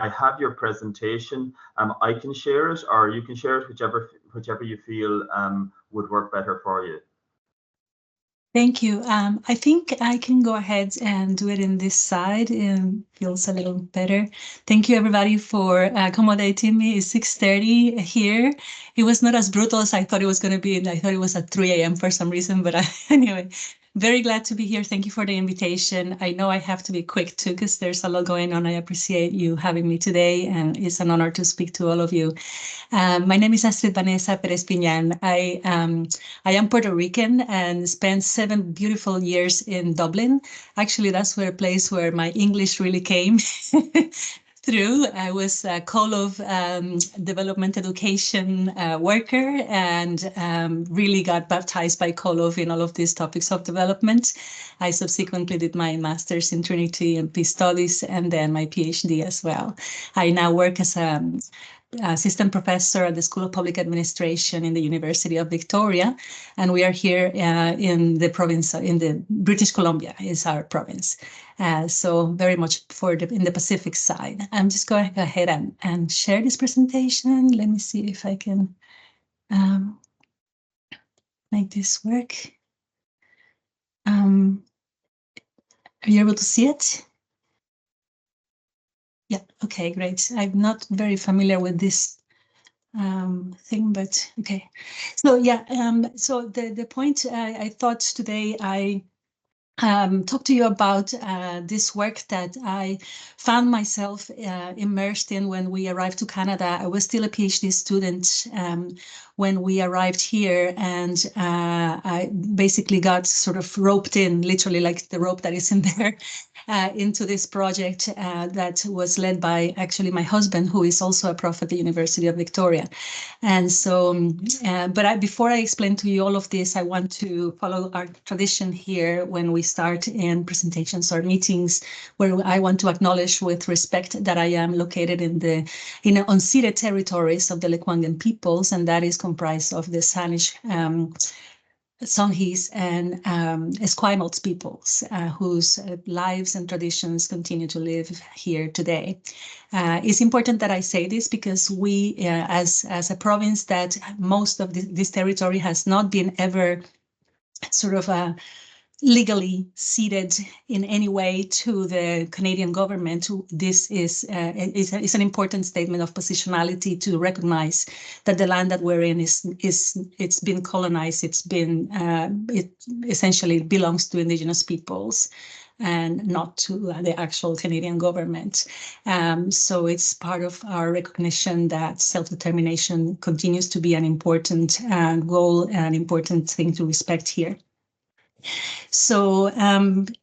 I have your presentation. I can share it, or you can share it, whichever you feel would work better for you. Thank you. I think I can go ahead and do it in this side. It feels a little better. Thank you, everybody, for accommodating me. It's 6:30 here. It was not as brutal as I thought it was going to be. I thought it was at 3 a.m. for some reason, but anyway, very glad to be here. Thank you for the invitation. I know I have to be quick too, because there's a lot going on. I appreciate you having me today, and it's an honor to speak to all of you. My name is Astrid Pérez Piñán. I am Puerto Rican and spent 7 beautiful years in Dublin. Actually, that's a place where my English really came through. I was a COLOV development education worker, and really got baptized by COLOV in all of these topics of development. I subsequently did my master's in Trinity and Peace Studies, and then my PhD as well. I now work as a assistant professor at the School of Public Administration in the University of Victoria, and we are here in the province, in the British Columbia is our province. So very much in the Pacific side. I'm just going to go ahead and share this presentation. Let me see if I can make this work. Are you able to see it? Yeah, okay, great. I'm not very familiar with this thing, but okay. So yeah, so the point I thought today I talk to you about this work that I found myself immersed in when we arrived to Canada. I was still a PhD student when we arrived here, and I basically got sort of roped in, literally like the rope that is in there, into this project that was led by actually my husband, who is also a prof at the University of Victoria. And so, before I explain to you all of this, I want to follow our tradition here when we start in presentations or meetings, where I want to acknowledge with respect that I am located in the unceded territories of the Lekwungen peoples, and that is comprised of the Sanish, Songhees, and Esquimalt peoples, whose lives and traditions continue to live here today. It's important that I say this because we, as a province, that most of this territory has not been ever sort of legally ceded in any way to the Canadian government. This is an important statement of positionality to recognize that the land that we're in it's been colonized. It essentially belongs to Indigenous peoples and not to the actual Canadian government. So it's part of our recognition that self-determination continues to be an important goal and an important thing to respect here. So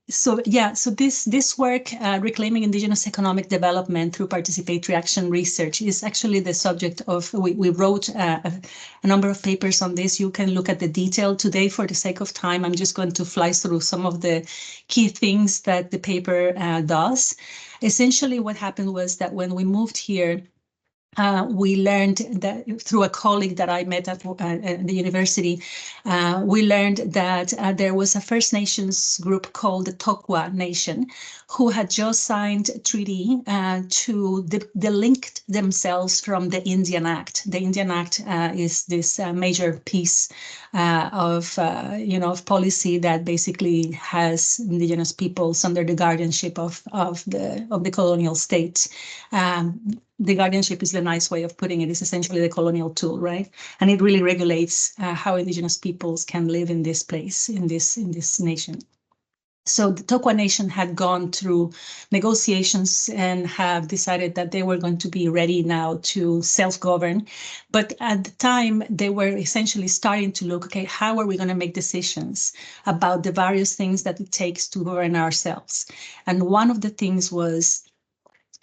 this work, reclaiming Indigenous economic development through participatory action research, is actually the subject of. We wrote a number of papers on this. You can look at the detail today. For the sake of time, I'm just going to fly through some of the key things that the paper does. Essentially, what happened was that when we moved here, we learned that through a colleague that I met at the university, we learned that there was a First Nations group called the Tokwa Nation, who had just signed a treaty to delink themselves from the Indian Act. The Indian Act is this major piece of policy that basically has Indigenous peoples under the guardianship of the colonial state. The guardianship is the nice way of putting it. It's essentially the colonial tool, right? And it really regulates how Indigenous peoples can live in this place, in this nation. So the Tokwa Nation had gone through negotiations and have decided that they were going to be ready now to self-govern. But at the time, they were essentially starting to look, okay, how are we going to make decisions about the various things that it takes to govern ourselves? And one of the things was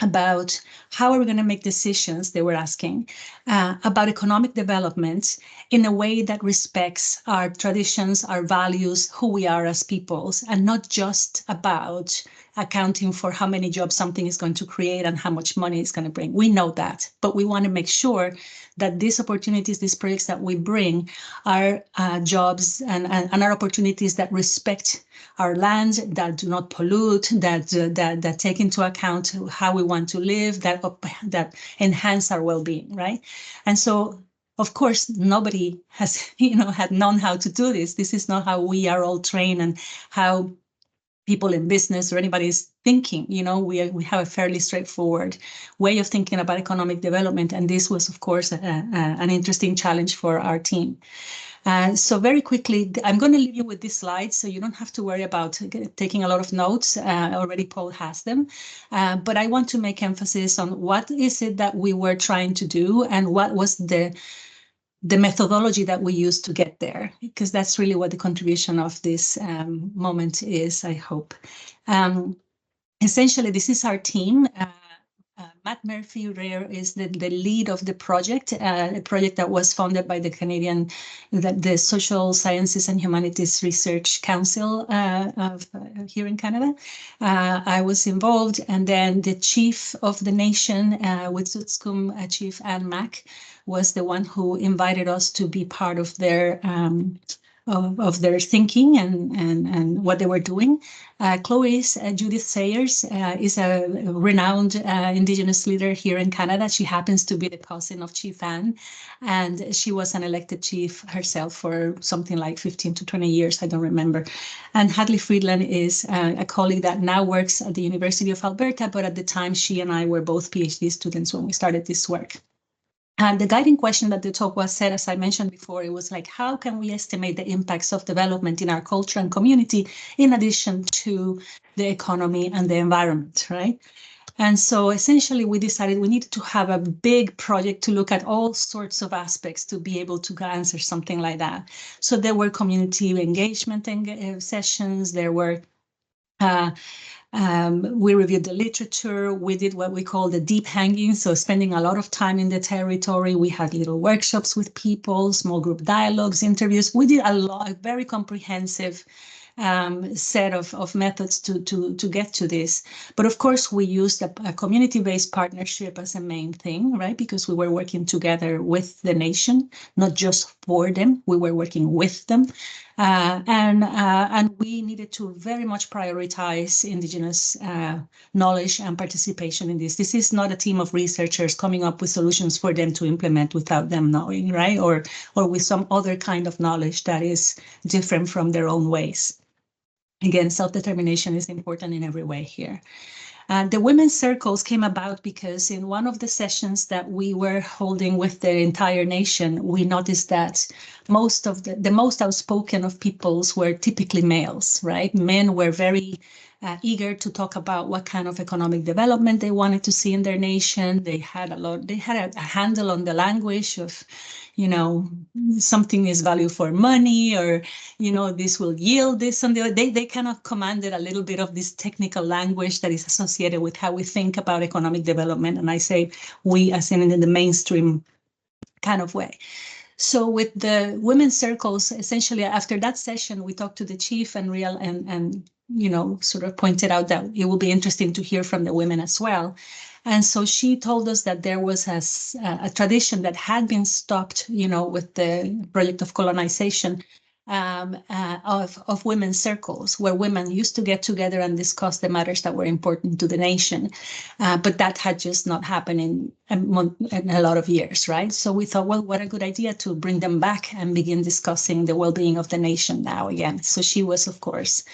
about how are we going to make decisions, they were asking, about economic development in a way that respects our traditions, our values, who we are as peoples, and not just about accounting for how many jobs something is going to create and how much money it's going to bring. We know that, but we want to make sure that these opportunities, these projects that we bring are jobs and are opportunities that respect our land, that do not pollute, that take into account how we want to live, that enhance our well-being, right? And so, of course, nobody has, had known how to do this. This is not how we are all trained and how people in business or anybody is thinking. We have a fairly straightforward way of thinking about economic development. And this was, of course, an interesting challenge for our team. So very quickly, I'm going to leave you with this slide, so you don't have to worry about taking a lot of notes. Already Paul has them. But I want to make emphasis on what is it that we were trying to do and what was the methodology that we used to get there, because that's really what the contribution of this moment is, I hope. Essentially, this is our team. Matt Murphy-Rare is the lead of the project, a project that was funded by the Canadian, the Social Sciences and Humanities Research Council here in Canada. I was involved, and then the chief of the nation, with Sutskum Chief Anne Mack, was the one who invited us to be part of their thinking and what they were doing. Judith Sayers is a renowned Indigenous leader here in Canada. She happens to be the cousin of Chief Anne, and she was an elected chief herself for something like 15 to 20 years, I don't remember. And Hadley Friedland is a colleague that now works at the University of Alberta, but at the time she and I were both PhD students when we started this work. And the guiding question that the talk was said, as I mentioned before, it was like, how can we estimate the impacts of development in our culture and community in addition to the economy and the environment, right? And so essentially we decided we needed to have a big project to look at all sorts of aspects to be able to answer something like that. So there were community engagement sessions, there were we reviewed the literature. We did what we call the deep hanging, so spending a lot of time in the territory. We had little workshops with people, small group dialogues, interviews. We did a very comprehensive set of methods to get to this. But of course, we used a community-based partnership as a main thing, right? Because we were working together with the nation, not just for them. We were working with them. And we needed to very much prioritize Indigenous knowledge and participation in this. This is not a team of researchers coming up with solutions for them to implement without them knowing, right? Or with some other kind of knowledge that is different from their own ways. Again, self-determination is important in every way here. The women's circles came about because in one of the sessions that we were holding with the entire nation, we noticed that most of the most outspoken of peoples were typically males, right? Men were very eager to talk about what kind of economic development they wanted to see in their nation. They had a handle on the language of, something is value for money, or, this will yield this and the. They kind of commanded a little bit of this technical language that is associated with how we think about economic development. And I say we as in the mainstream kind of way. So with the women's circles, essentially after that session, we talked to the chief and sort of pointed out that it will be interesting to hear from the women as well. And so she told us that there was a tradition that had been stopped, with the project of colonization of women's circles, where women used to get together and discuss the matters that were important to the nation. But that had just not happened in a lot of years, right? So we thought, well, what a good idea to bring them back and begin discussing the well-being of the nation now again. So she was, of course,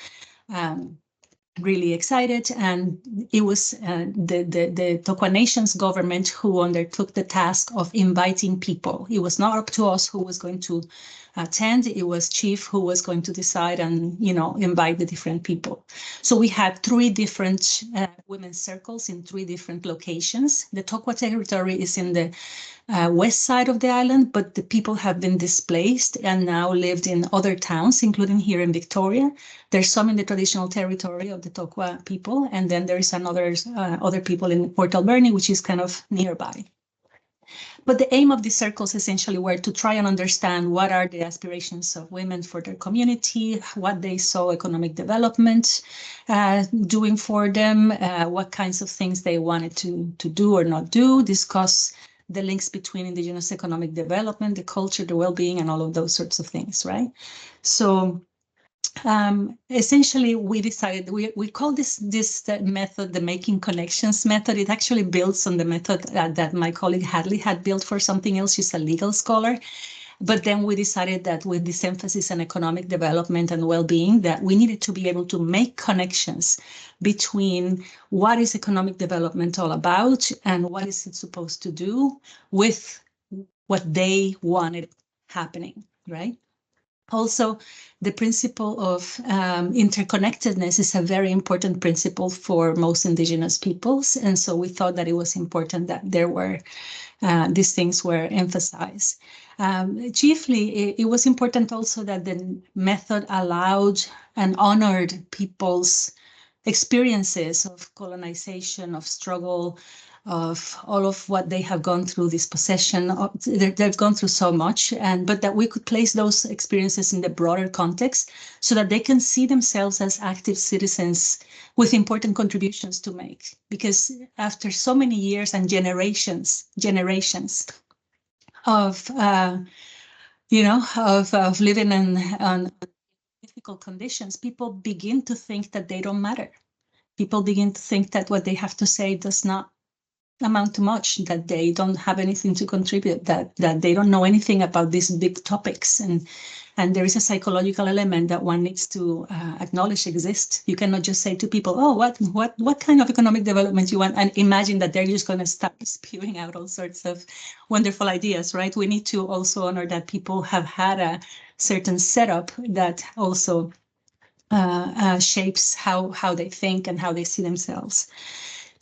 really excited, and it was the Tokwa Nation's government who undertook the task of inviting people. It was not up to us who was going to attend. It was chief who was going to decide and invite the different people. So we had 3 different women's circles in 3 different locations. The Tokwa territory is in the west side of the island, but the people have been displaced and now lived in other towns, including here in Victoria. There's some in the traditional territory of the Tokwa people, and then there is other people in Port Alberni, which is kind of nearby. But the aim of these circles essentially were to try and understand what are the aspirations of women for their community, what they saw economic development doing for them, what kinds of things they wanted to do or not do, discuss the links between indigenous economic development, the culture, the well-being, and all of those sorts of things, right? So essentially, we decided, we call this method the Making Connections method. It actually builds on the method that my colleague Hadley had built for something else. She's a legal scholar. But then we decided that with this emphasis on economic development and well-being, that we needed to be able to make connections between what is economic development all about and what is it supposed to do with what they wanted happening, right? Also, the principle of interconnectedness is a very important principle for most indigenous peoples. And so we thought that it was important that there were these things were emphasized. Chiefly, it was important also that the method allowed and honored people's experiences of colonization, of struggle, of all of what they have gone through, this possession. They've gone through so much, but that we could place those experiences in the broader context so that they can see themselves as active citizens with important contributions to make. Because after so many years and generations of living in difficult conditions, people begin to think that they don't matter. People begin to think that what they have to say does not amount to much, that they don't have anything to contribute, that they don't know anything about these big topics. And there is a psychological element that one needs to acknowledge exists. You cannot just say to people, oh, what kind of economic development you want, and imagine that they're just going to start spewing out all sorts of wonderful ideas, right? We need to also honor that people have had a certain setup that also shapes how they think and how they see themselves.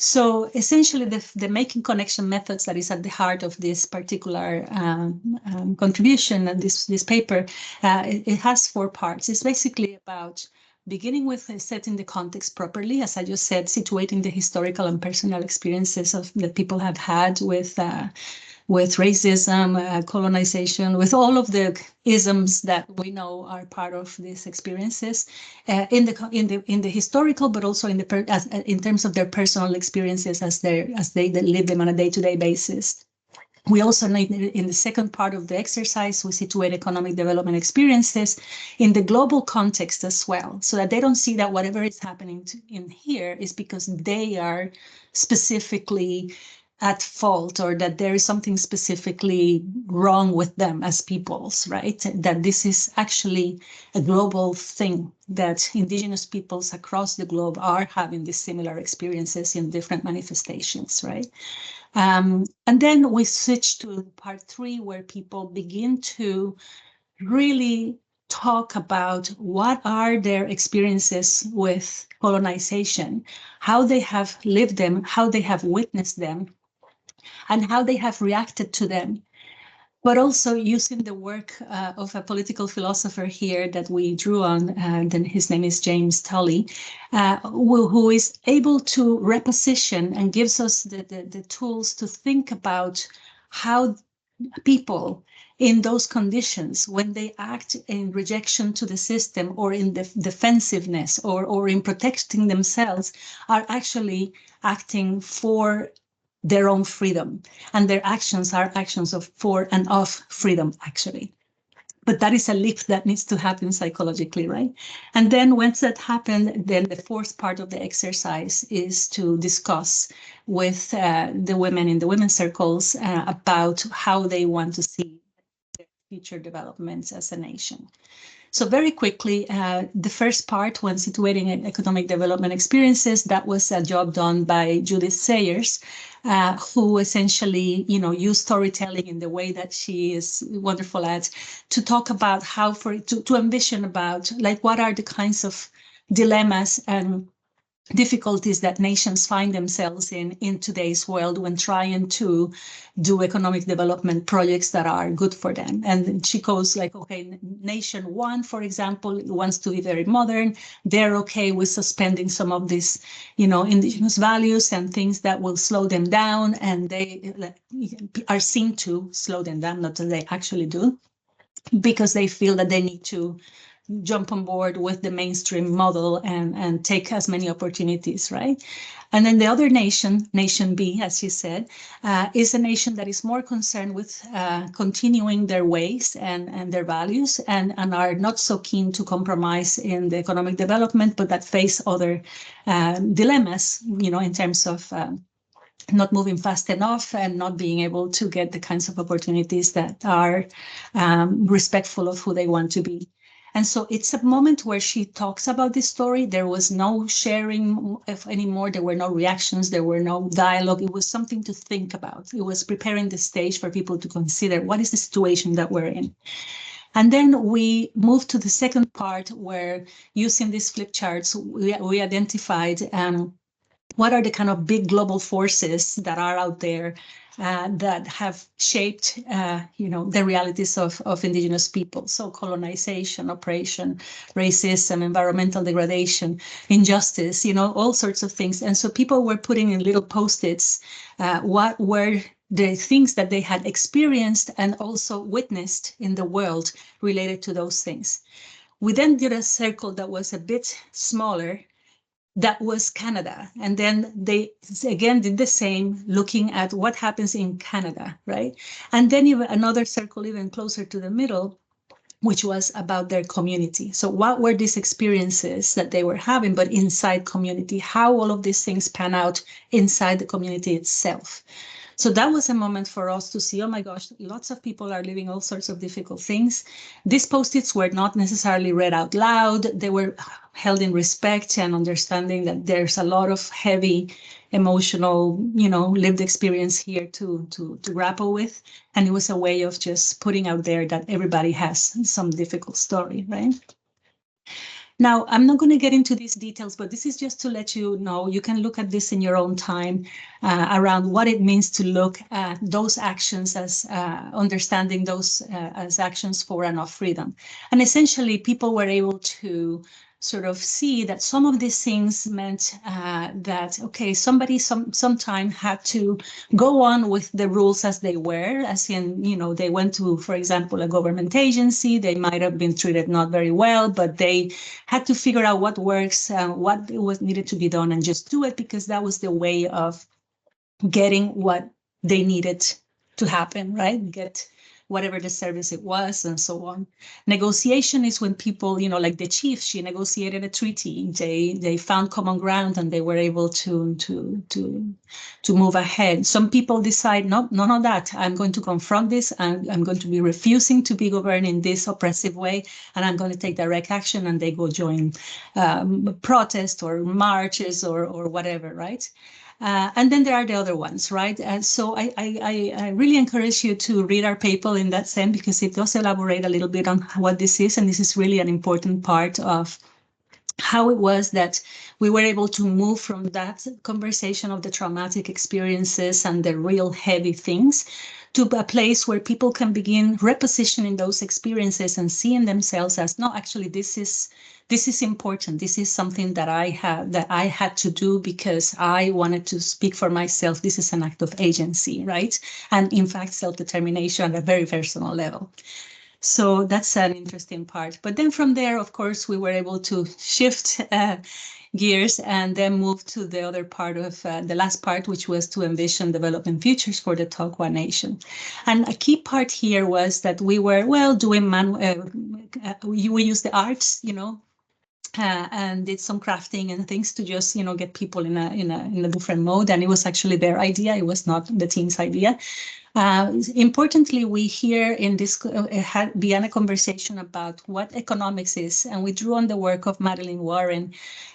So essentially, the making connection methods that is at the heart of this particular contribution and this paper, it has 4 parts. It's basically about beginning with setting the context properly, as I just said, situating the historical and personal experiences that people have had with racism, colonization, with all of the isms that we know are part of these experiences, in the historical, but also in terms of their personal experiences as they live them on a day-to-day basis. We also need, in the second part of the exercise, we situate economic development experiences in the global context as well, so that they don't see that whatever is happening in here is because they are specifically at fault, or that there is something specifically wrong with them as peoples, right? That this is actually a global thing, that indigenous peoples across the globe are having these similar experiences in different manifestations, right? And then we switch to part 3, where people begin to really talk about what are their experiences with colonization, how they have lived them, how they have witnessed them, and how they have reacted to them, but also using the work of a political philosopher here that we drew on, and his name is James Tully, who is able to reposition and gives us the tools to think about how people in those conditions, when they act in rejection to the system or in defensiveness or in protecting themselves, are actually acting for their own freedom, and their actions are actions for and of freedom, actually. But that is a leap that needs to happen psychologically, right? And then once that happened, then the 4th part of the exercise is to discuss with the women in the women's circles about how they want to see their future developments as a nation. So very quickly, the first part, when situating economic development experiences, that was a job done by Judith Sayers, who essentially, used storytelling in the way that she is wonderful at, to talk about how to envision about, like, what are the kinds of dilemmas and difficulties that nations find themselves in today's world when trying to do economic development projects that are good for them. And she goes like, okay, nation one, for example, wants to be very modern. They're okay with suspending some of these, indigenous values and things that will slow them down, and they are seen to slow them down, not that they actually do, because they feel that they need to jump on board with the mainstream model and take as many opportunities, right? And then the other nation, nation B, as you said, is a nation that is more concerned with continuing their ways and their values, and are not so keen to compromise in the economic development, but that face other dilemmas, in terms of not moving fast enough and not being able to get the kinds of opportunities that are respectful of who they want to be. And so it's a moment where she talks about this story. There was no sharing anymore. There were no reactions. There were no dialogue. It was something to think about. It was preparing the stage for people to consider what is the situation that we're in. And then we moved to the second part where, using these flip charts, we identified what are the kind of big global forces that are out there that have shaped, the realities of indigenous people. So colonization, oppression, racism, environmental degradation, injustice, all sorts of things. And so people were putting in little post-its what were the things that they had experienced and also witnessed in the world related to those things. We then did a circle that was a bit smaller. That was Canada. And then they again did the same, looking at what happens in Canada, right? And then even another circle even closer to the middle, which was about their community. So what were these experiences that they were having, but inside community, how all of these things pan out inside the community itself. So that was a moment for us to see, oh my gosh, lots of people are living all sorts of difficult things. These post-its were not necessarily read out loud. They were held in respect and understanding that there's a lot of heavy emotional, lived experience here to grapple with. And it was a way of just putting out there that everybody has some difficult story, right? Now, I'm not going to get into these details, but this is just to let you know, you can look at this in your own time around what it means to look at those actions as understanding those as actions for and of freedom. And essentially, people were able to sort of see that some of these things meant that, okay, somebody sometime had to go on with the rules as they were, as in, they went to, for example, a government agency. They might have been treated not very well, but they had to figure out what works, what was needed to be done, and just do it, because that was the way of getting what they needed to happen, right? Get whatever the service it was, and so on. Negotiation is when people, like the chief, she negotiated a treaty. They found common ground and they were able to move ahead. Some people decide, no, none of that. I'm going to confront this, and I'm going to be refusing to be governed in this oppressive way, and I'm going to take direct action, and they go join protest or marches or whatever, right? And then there are the other ones, right? And so I really encourage you to read our paper in that sense, because it does elaborate a little bit on what this is. And this is really an important part of how it was that we were able to move from that conversation of the traumatic experiences and the real heavy things to a place where people can begin repositioning those experiences and seeing themselves as, no, actually, this is important. This is something that I had to do because I wanted to speak for myself. This is an act of agency, right? And in fact, self-determination at a very personal level. So that's an interesting part. But then from there, of course, we were able to shift gears and then move to the other part of the last part, which was to envision development futures for the Tokwa Nation. And a key part here was that we were, doing we used the arts, and did some crafting and things to just, get people in a different mode. And it was actually their idea. It was not the team's idea. Importantly, we here in this began a conversation about what economics is, and we drew on the work of Madeline Warren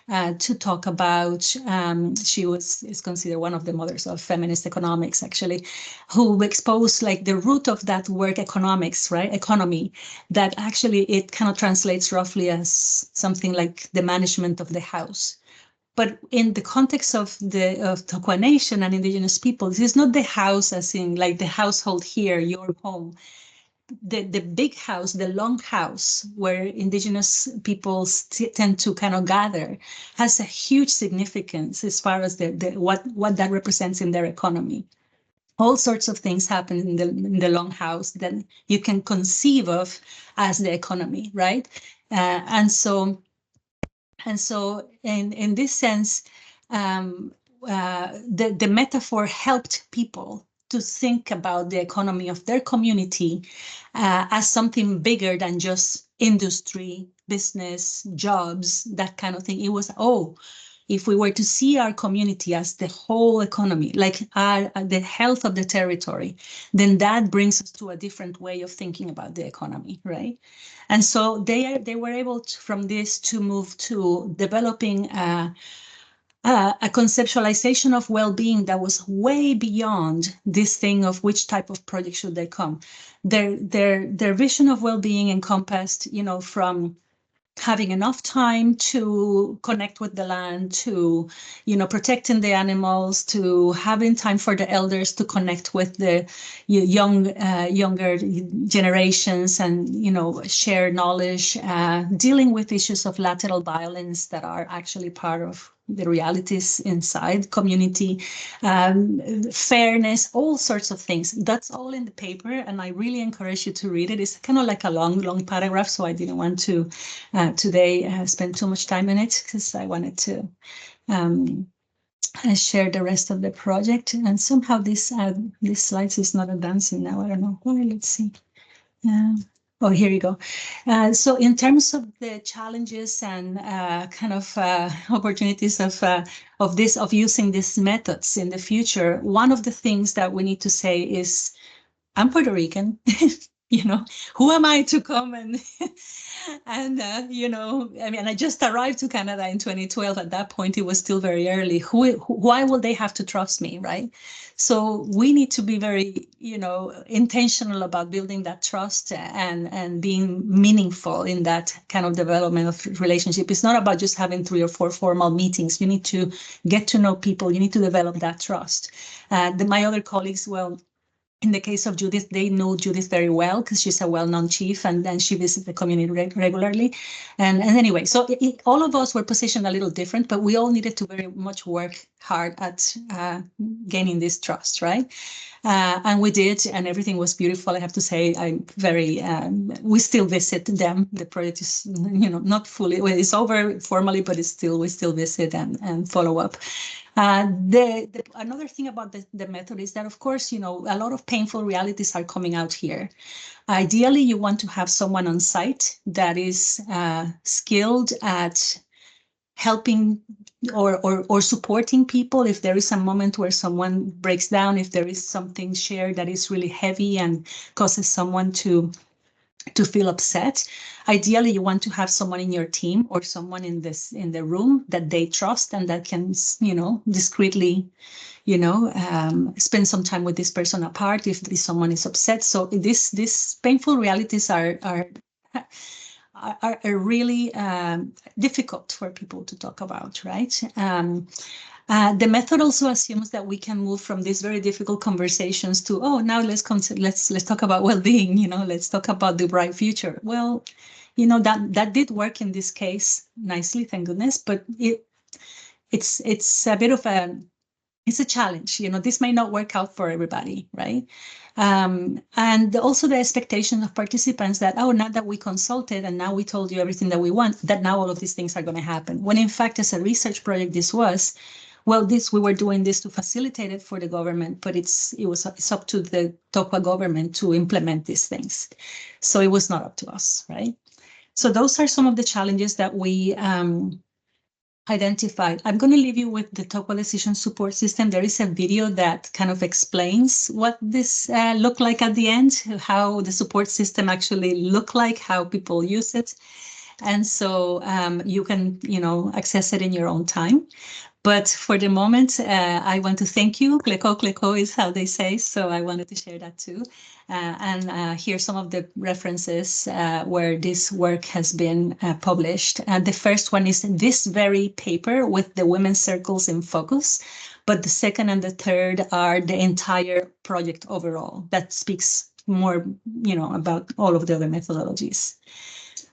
to talk about. She is considered one of the mothers of feminist economics, actually, who exposed like the root of that word economics, right? Economy, that actually it kind of translates roughly as something like the management of the house. But in the context of Tokwa Nation and indigenous people, this is not the house as in like the household here, your home. The big house, the long house where indigenous peoples tend to kind of gather has a huge significance as far as what that represents in their economy. All sorts of things happen in the long house that you can conceive of as the economy, right? And so in this sense, the metaphor helped people to think about the economy of their community as something bigger than just industry, business, jobs, that kind of thing. It was, if we were to see our community as the whole economy, like the health of the territory, then that brings us to a different way of thinking about the economy, right? And so they were able to, from this to move to developing a conceptualization of well-being that was way beyond this thing of which type of project should they come. Their vision of well-being encompassed, from having enough time to connect with the land, to, protecting the animals, to having time for the elders to connect with the younger generations and, share knowledge, dealing with issues of lateral violence that are actually part of the realities inside community, fairness, all sorts of things. That's all in the paper, and I really encourage you to read it. It's kind of like a long paragraph, so I didn't want to today spend too much time in it because I wanted to share the rest of the project. And somehow this slides is not advancing now. I don't know why. Let's see. Oh, here you go. So in terms of the challenges and kind of opportunities of using these methods in the future, one of the things that we need to say is, I'm Puerto Rican. Who am I to come and I just arrived to Canada in 2012. At that point, it was still very early. Why will they have to trust me, right? So we need to be very, intentional about building that trust and being meaningful in that kind of development of relationship. It's not about just having 3 or 4 formal meetings. You need to get to know people. You need to develop that trust. My other colleagues, well, in the case of Judith, they know Judith very well because she's a well-known chief, and then she visits the community regularly. And anyway, so all of us were positioned a little different, but we all needed to very much work hard at gaining this trust, right? And we did, and everything was beautiful. I have to say, we still visit them. The project is, not fully, well, it's over formally, but we still visit and follow up. Another thing about the method is that, of course, a lot of painful realities are coming out here. Ideally, you want to have someone on site that is skilled at helping or supporting people if there is a moment where someone breaks down, if there is something shared that is really heavy and causes someone to feel upset. Ideally, you want to have someone in your team or someone in the room that they trust and that can, discreetly, spend some time with this person apart if someone is upset. So these painful realities are really difficult for people to talk about, right? The method also assumes that we can move from these very difficult conversations to, now let's talk about well-being, let's talk about the bright future. Well, that did work in this case nicely, thank goodness, but it's a bit of it's a challenge. This may not work out for everybody, right? And also the expectation of participants that, now that we consulted and now we told you everything that we want, that now all of these things are going to happen. When in fact, as a research project, we were doing this to facilitate it for the government, but it's up to the Tokwa government to implement these things. So it was not up to us, right? So those are some of the challenges that we identified. I'm going to leave you with the Tokwa Decision Support System. There is a video that kind of explains what this looked like at the end, how the support system actually looked like, how people use it. And so you can, access it in your own time. But for the moment, I want to thank you. Kleko is how they say, so I wanted to share that too. And here some of the references where this work has been published. The first one is this very paper with the women's circles in focus, but the second and the third are the entire project overall. That speaks more, about all of the other methodologies.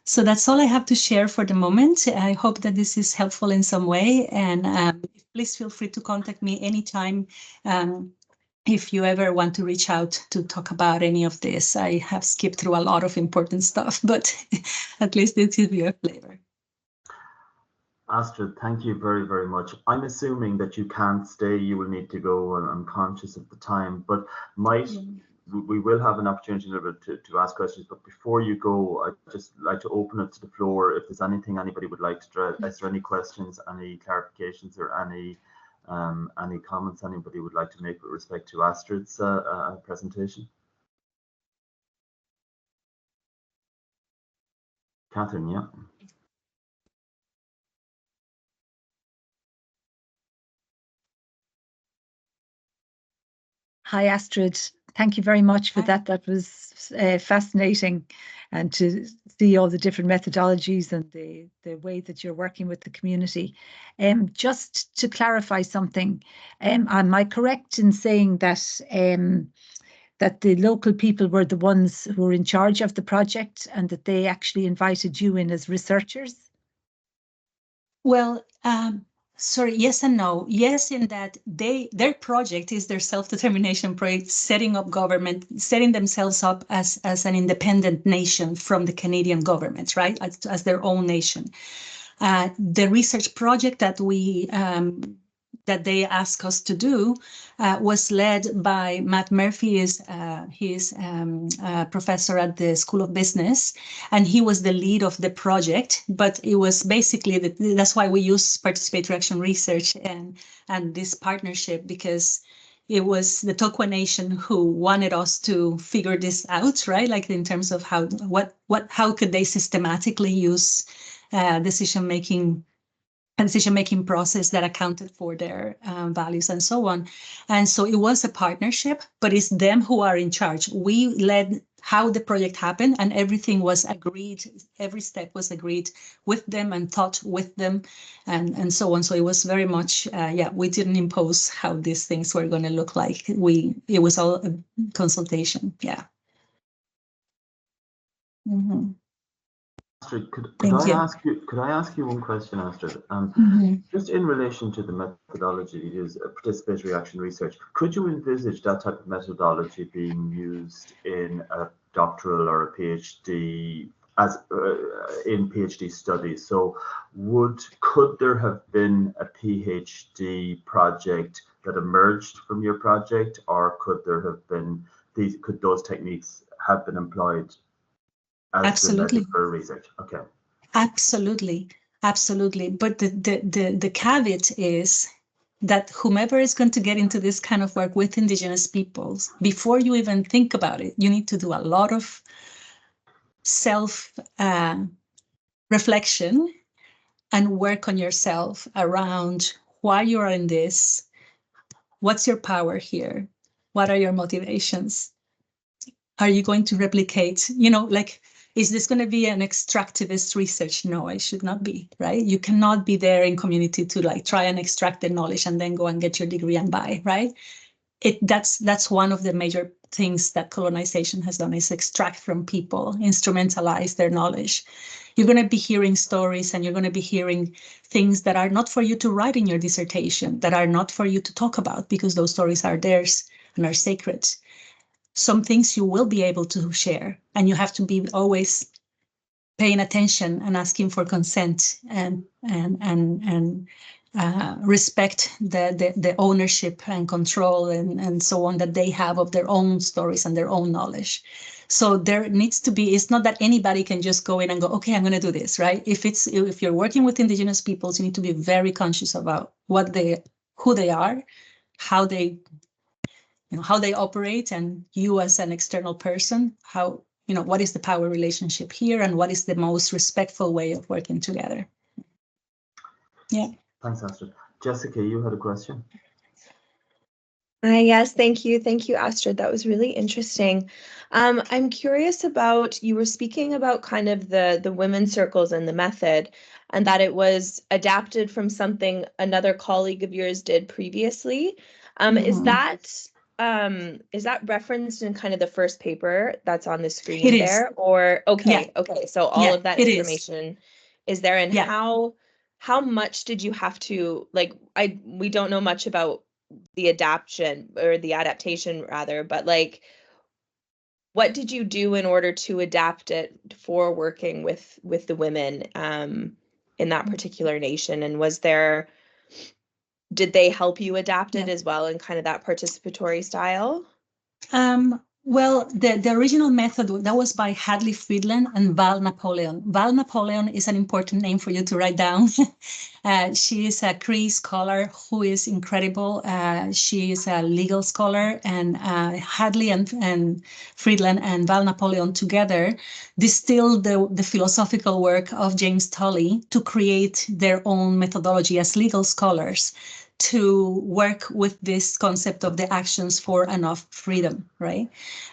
So that's all I have to share for the moment. I hope that this is helpful in some way. And please feel free to contact me anytime if you ever want to reach out to talk about any of this. I have skipped through a lot of important stuff, but at least it gives you a flavor. Astrid, thank you very, very much. I'm assuming that you can't stay, you will need to go, and I'm conscious of the time, but we will have an opportunity to ask questions, but before you go, I'd just like to open it to the floor. If there's anything anybody would like to address, is there any questions, any clarifications, or any comments anybody would like to make with respect to Astrid's presentation? Catherine, yeah. Hi, Astrid. Thank you very much for that. That was fascinating, and to see all the different methodologies and the way that you're working with the community. Just to clarify something, am I correct in saying that that the local people were the ones who were in charge of the project and that they actually invited you in as researchers? Well, sorry, yes and no. Yes, in that their project is their self-determination project, setting up government, setting themselves up as an independent nation from the Canadian government, right, as their own nation. The research project that that they asked us to do was led by Matt Murphy. He's a professor at the School of Business, and he was the lead of the project. But it was basically that's why we use participatory action research and this partnership, because it was the Tokwa Nation who wanted us to figure this out, right? Like in terms of how could they systematically use decision-making process that accounted for their values and so on. And so it was a partnership, but it's them who are in charge. We led how the project happened, and everything was agreed. Every step was agreed with them and thought with them, and so on. So it was very much, we didn't impose how these things were going to look like. It was all a consultation. Yeah. Mm-hmm. Astrid, could I ask you one question, Astrid? Just in relation to the methodology, is participatory action research, could you envisage that type of methodology being used in a doctoral or a PhD in PhD studies? So could there have been a PhD project that emerged from your project, or could there have been could those techniques have been employed Absolutely. For research? Okay. Absolutely. But the caveat is that whomever is going to get into this kind of work with Indigenous peoples, before you even think about it, you need to do a lot of self reflection and work on yourself around why you are in this, what's your power here, what are your motivations, are you going to replicate, is this going to be an extractivist research? No, it should not be, right? You cannot be there in community to try and extract the knowledge and then go and get your degree and buy, right? That's one of the major things that colonization has done, is extract from people, instrumentalize their knowledge. You're going to be hearing stories, and you're going to be hearing things that are not for you to write in your dissertation, that are not for you to talk about, because those stories are theirs and are sacred. Some things you will be able to share, and you have to be always paying attention and asking for consent and respect the ownership and control and so on that they have of their own stories and their own knowledge. So there needs to be, it's not that anybody can just go in and go, okay, I'm going to do this, right? If you're working with Indigenous peoples, you need to be very conscious about who they are, how they operate, and you as an external person, what is the power relationship here, and what is the most respectful way of working together. Yeah. Thanks, Astrid. Jessica, you had a question. Yes, thank you. Thank you, Astrid. That was really interesting. I'm curious about, you were speaking about kind of the women's circles and the method, and that it was adapted from something another colleague of yours did previously. Is that referenced in kind of the first paper that's on the screen there? Or okay, so all of that information is there, and how much did you have to, like, we don't know much about the adaptation rather, but like, what did you do in order to adapt it for working with the women in that particular nation? And did they help you adapt it as well in kind of that participatory style? Well, the original method, that was by Hadley Friedland and Val Napoleon. Val Napoleon is an important name for you to write down. She is a Cree scholar who is incredible. She is a legal scholar, and Hadley and Friedland and Val Napoleon together distilled the philosophical work of James Tully to create their own methodology as legal scholars to work with this concept of the actions for and of freedom, right?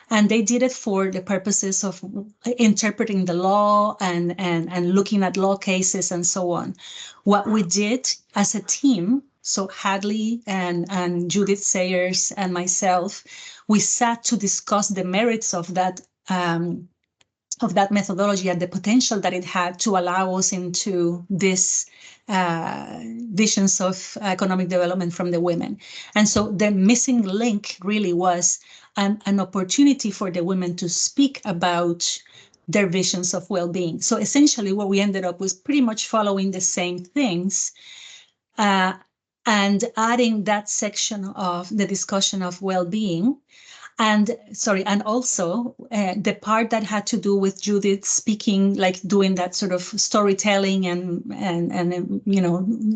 And they did it for the purposes of interpreting the law and looking at law cases and so on. What we did as a team, so Hadley and Judith Sayers and myself, we sat to discuss the merits of that methodology and the potential that it had to allow us into this visions of economic development from the women. And so the missing link really was an opportunity for the women to speak about their visions of well-being. So essentially what we ended up was pretty much following the same things and adding that section of the discussion of well-being. And also the part that had to do with Judith speaking, like doing that sort of storytelling and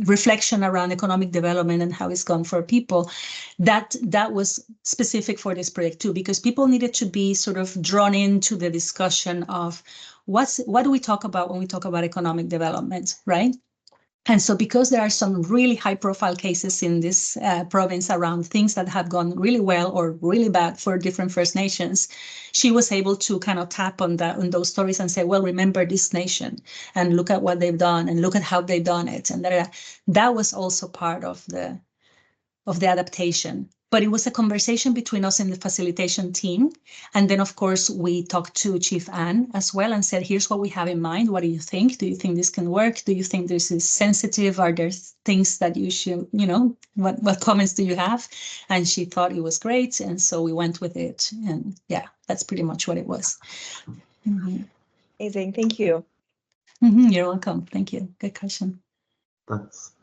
reflection around economic development and how it's gone for people, that was specific for this project too, because people needed to be sort of drawn into the discussion of what do we talk about when we talk about economic development, right? And so because there are some really high profile cases in this province around things that have gone really well or really bad for different First Nations, she was able to kind of tap on those stories and say, well, remember this nation and look at what they've done and look at how they've done it. And that was also part of the adaptation. But it was a conversation between us and the facilitation team. And then, of course, we talked to Chief Anne as well and said, here's what we have in mind. What do you think? Do you think this can work? Do you think this is sensitive? Are there things that you should, what comments do you have? And she thought it was great. And so we went with it. And yeah, that's pretty much what it was. Mm-hmm. Amazing. Thank you. Mm-hmm. You're welcome. Thank you. Good question.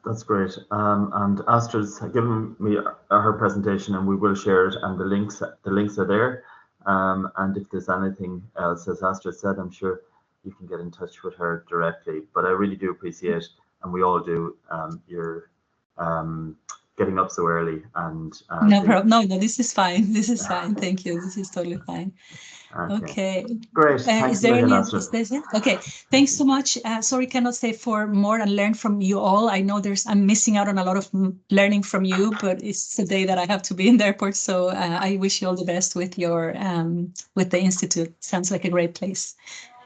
That's great. And Astrid's given me her presentation, and we will share it. And the links are there. And if there's anything else, as Astrid said, I'm sure you can get in touch with her directly. But I really do appreciate, and we all do, your getting up so early. And no problem. No, this is fine. This is fine. Thank you. This is totally fine. Okay. Great. Thanks Is there any? Astrid. Okay. Thanks so much. Sorry, cannot stay for more and learn from you all. I know I'm missing out on a lot of learning from you, but it's a day that I have to be in the airport. So I wish you all the best with your with the institute. Sounds like a great place.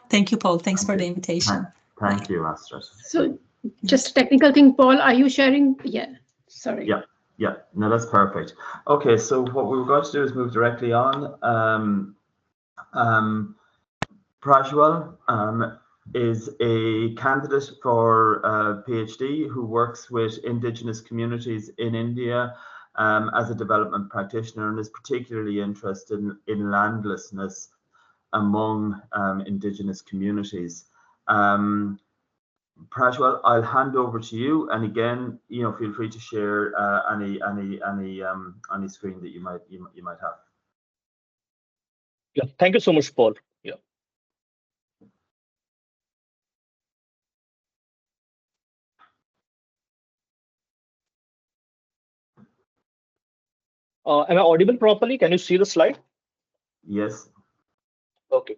Thank you, Paul. Thanks for the invitation. Thank you, Astrid. So, just a technical thing, Paul. Are you sharing? Yeah. Sorry. Yeah. No, that's perfect. Okay. So what we were going to do is move directly on. Prajjwal is a candidate for a PhD who works with Indigenous communities in India as a development practitioner, and is particularly interested in landlessness among Indigenous communities. Prajjwal, I'll hand over to you, and again, feel free to share any screen that you might have. Yeah, thank you so much, Paul. Yeah. Am I audible properly? Can you see the slide? Yes. Okay.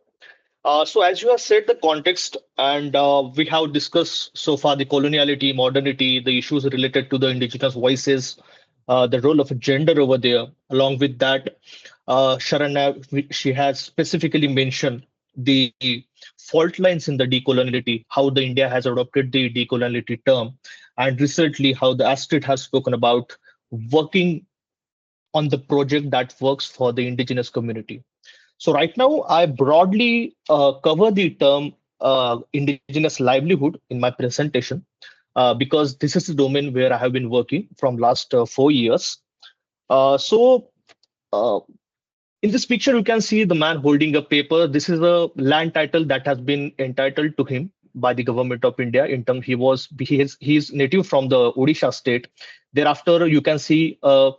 So as you have said, the context, and we have discussed so far the coloniality, modernity, the issues related to the indigenous voices, the role of gender over there. Along with that, Sharanya, she has specifically mentioned the fault lines in the decoloniality, how the India has adopted the decoloniality term, and recently how the Astrid has spoken about working on the project that works for the indigenous community. So right now, I broadly cover the term indigenous livelihood in my presentation because this is the domain where I have been working from last 4 years. So in this picture, you can see the man holding a paper. This is a land title that has been entitled to him by the government of India. In terms, he is native from the Odisha state. Thereafter, you can see a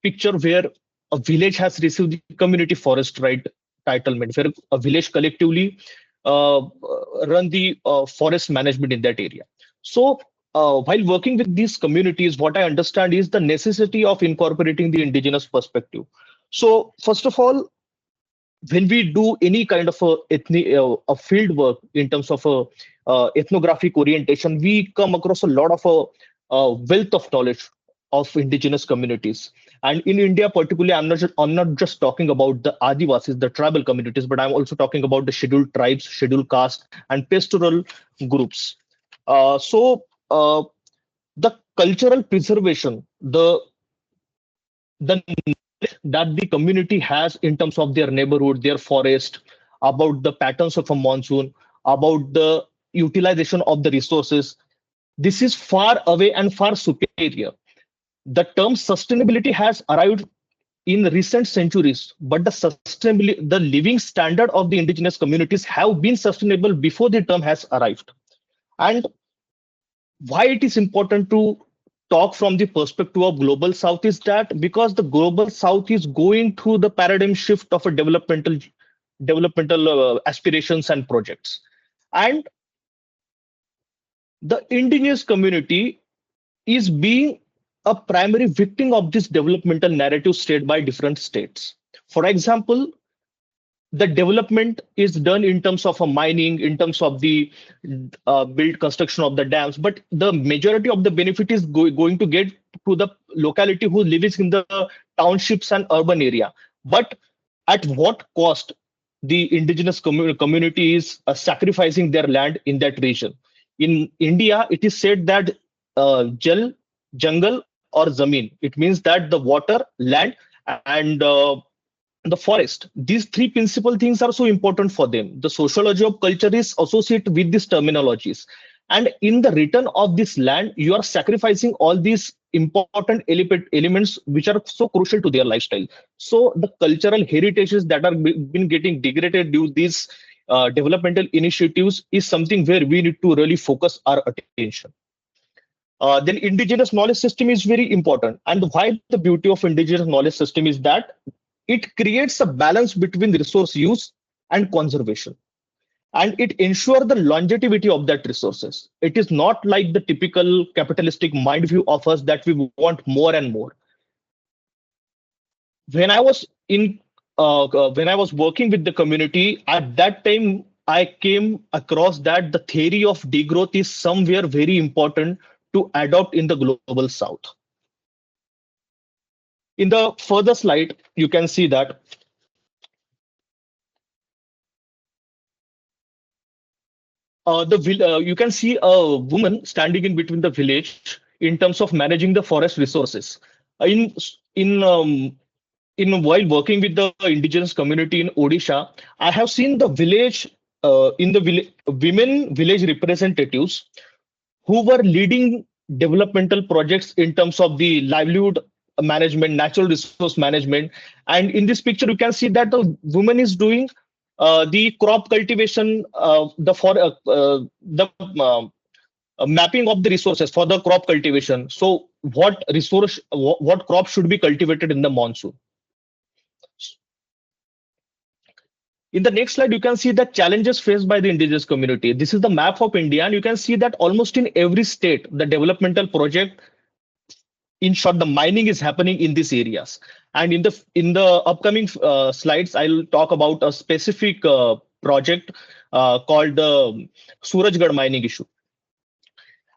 picture where a village has received the community forest right titlement, where a village collectively run the forest management in that area. So while working with these communities, what I understand is the necessity of incorporating the indigenous perspective. So first of all, when we do any kind of a field work in terms of ethnographic orientation, we come across a lot of a wealth of knowledge of indigenous communities. And in India, particularly, I'm not just talking about the Adivasis, the tribal communities, but I'm also talking about the scheduled tribes, scheduled caste, and pastoral groups. So the cultural preservation, the that the community has in terms of their neighborhood, their forest, about the patterns of a monsoon, about the utilization of the resources. This is far away and far superior. The term sustainability has arrived in recent centuries, but the living standard of the indigenous communities have been sustainable before the term has arrived. And why it is important to talk from the perspective of global south is that because the global south is going through the paradigm shift of a developmental aspirations and projects, and the indigenous community is being a primary victim of this developmental narrative state by different states. For example, the development is done in terms of a mining, in terms of the build construction of the dams, but the majority of the benefit is going to get to the locality who lives in the townships and urban area. But at what cost the indigenous community is sacrificing their land in that region? In India, it is said that jal, jungle, or zameen. It means that the water, land, and the forest, these three principal things are so important for them. The sociology of culture is associated with these terminologies, and in the return of this land, you are sacrificing all these important elements which are so crucial to their lifestyle. So the cultural heritages that are been getting degraded due to these developmental initiatives is something where we need to really focus our attention. Then indigenous knowledge system is very important, and why the beauty of indigenous knowledge system is that it creates a balance between resource use and conservation, and it ensures the longevity of that resources. It is not like the typical capitalistic mind view of us that we want more and more. When I was working with the community at that time, I came across that the theory of degrowth is somewhere very important to adopt in the global south. In the further slide, you can see that you can see a woman standing in between the village in terms of managing the forest resources. While working with the indigenous community in Odisha, I have seen the village women village representatives who were leading developmental projects in terms of the livelihood management, natural resource management. And in this picture, you can see that the woman is doing the crop cultivation, mapping of the resources for the crop cultivation. So what crop should be cultivated in the monsoon? In the next slide, you can see the challenges faced by the indigenous community. This is the map of India, and you can see that almost in every state, the developmental project in short, the mining is happening in these areas. And in the upcoming slides, I'll talk about a specific project called the Surajgarh mining issue.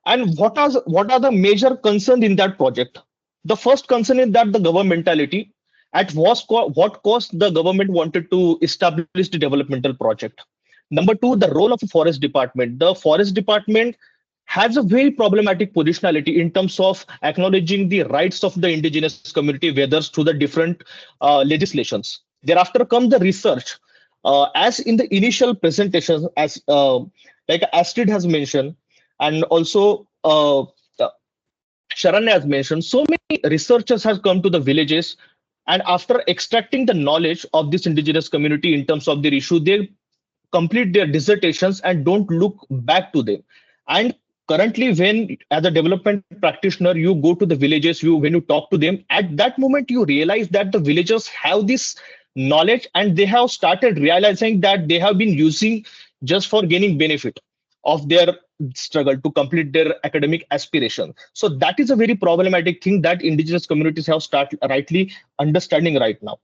And what are the major concerns in that project? The first concern is that the governmentality, at what cost the government wanted to establish the developmental project. Number two, the role of the forest department. The forest department has a very problematic positionality in terms of acknowledging the rights of the indigenous community, whether through the different legislations. Thereafter comes the research. As in the initial presentation, as like Astrid has mentioned, and also Sharan has mentioned, so many researchers have come to the villages, and after extracting the knowledge of this indigenous community in terms of their issue, they complete their dissertations and don't look back to them. And currently, when as a development practitioner, you go to the villages, when you talk to them, at that moment, you realize that the villagers have this knowledge and they have started realizing that they have been using just for gaining benefit of their struggle to complete their academic aspiration. So that is a very problematic thing that indigenous communities have started rightly understanding right now.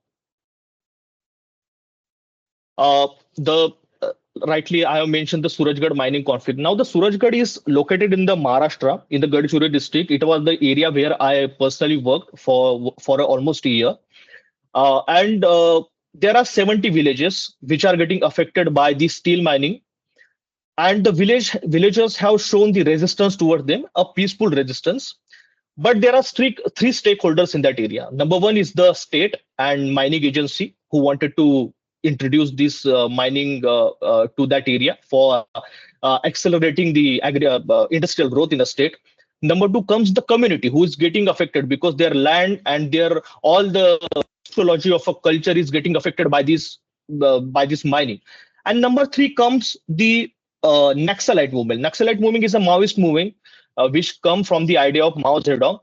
Rightly, I have mentioned the Surajgarh mining conflict. Now, the Surajgarh is located in the Maharashtra, in the Gadchiroli district. It was the area where I personally worked for almost a year. And there are 70 villages which are getting affected by the steel mining. And the villagers have shown the resistance towards them, a peaceful resistance. But there are three stakeholders in that area. Number one is the state and mining agency who wanted to introduce this mining to that area for accelerating the industrial growth in the state. Number two comes the community who is getting affected because their land and all the sociology of a culture is getting affected by this mining. And number three comes the Naxalite movement. Naxalite movement is a Maoist movement which come from the idea of Mao Zedong.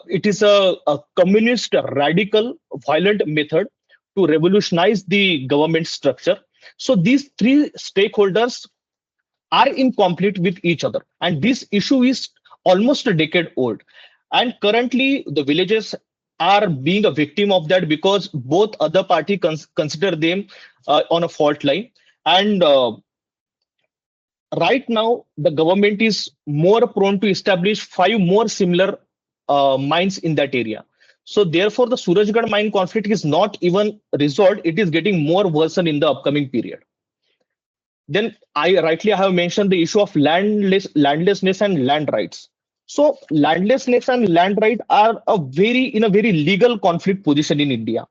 It is a communist, radical, violent method to revolutionize the government structure. So these three stakeholders are in conflict with each other. And this issue is almost a decade old. And currently, the villages are being a victim of that because both other parties consider them on a fault line. And right now, the government is more prone to establish 5 more similar mines in that area. So therefore, the Surajgarh mine conflict is not even resolved. It is getting more worsened in the upcoming period. Then I have mentioned the issue of landlessness and land rights. So landlessness and land right are in a very legal conflict position in India.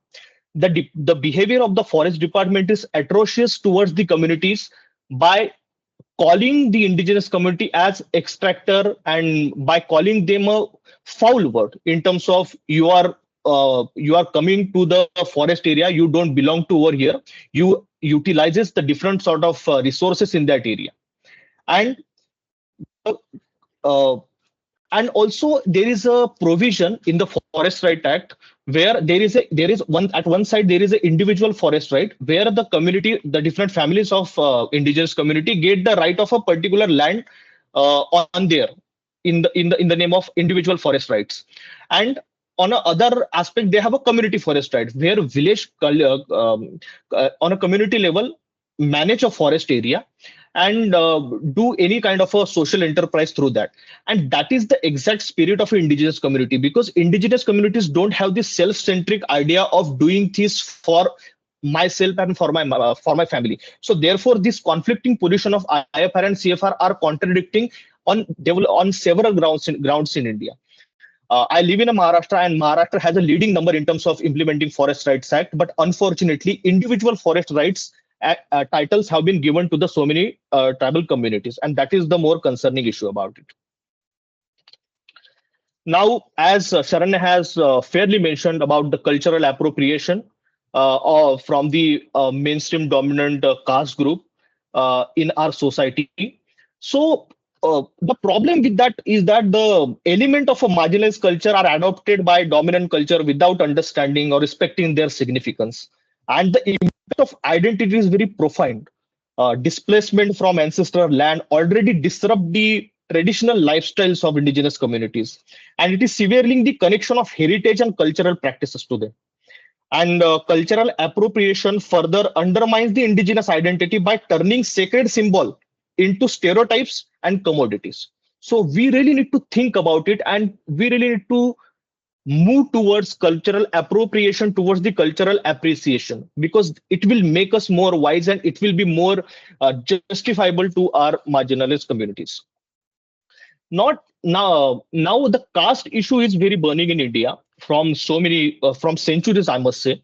The behavior of the forest department is atrocious towards the communities by calling the indigenous community as extractor and by calling them a foul word in terms of you are coming to the forest area, you don't belong to over here, you utilizes the different sort of resources in that area. And also there is a provision in the Forest Right Act where there is one side there is an individual forest right where the community, the different families of indigenous community get the right of a particular land on there in the name of individual forest rights. And on another aspect, they have a community forest right where village on a community level manage a forest area and do any kind of a social enterprise through that. And that is the exact spirit of an indigenous community, because indigenous communities don't have this self-centric idea of doing this for myself and for my family. So therefore, this conflicting position of IFR and CFR are contradicting on several grounds in India. I live in Maharashtra, and Maharashtra has a leading number in terms of implementing Forest Rights Act, but unfortunately, individual forest rights titles have been given to so many tribal communities, and that is the more concerning issue about it. Now, as Sharan has fairly mentioned about the cultural appropriation from the mainstream dominant caste group in our society. So the problem with that is that the element of a marginalized culture are adopted by dominant culture without understanding or respecting their significance. And the impact of identity is very profound. Displacement from ancestral land already disrupt the traditional lifestyles of indigenous communities, and it is severely the connection of heritage and cultural practices to them. And cultural appropriation further undermines the indigenous identity by turning sacred symbol into stereotypes and commodities. So we really need to think about it, and we really need to move towards cultural appropriation, towards the cultural appreciation, because it will make us more wise and it will be more justifiable to our marginalized communities. Not now. Now the caste issue is very burning in India from so many from centuries, I must say.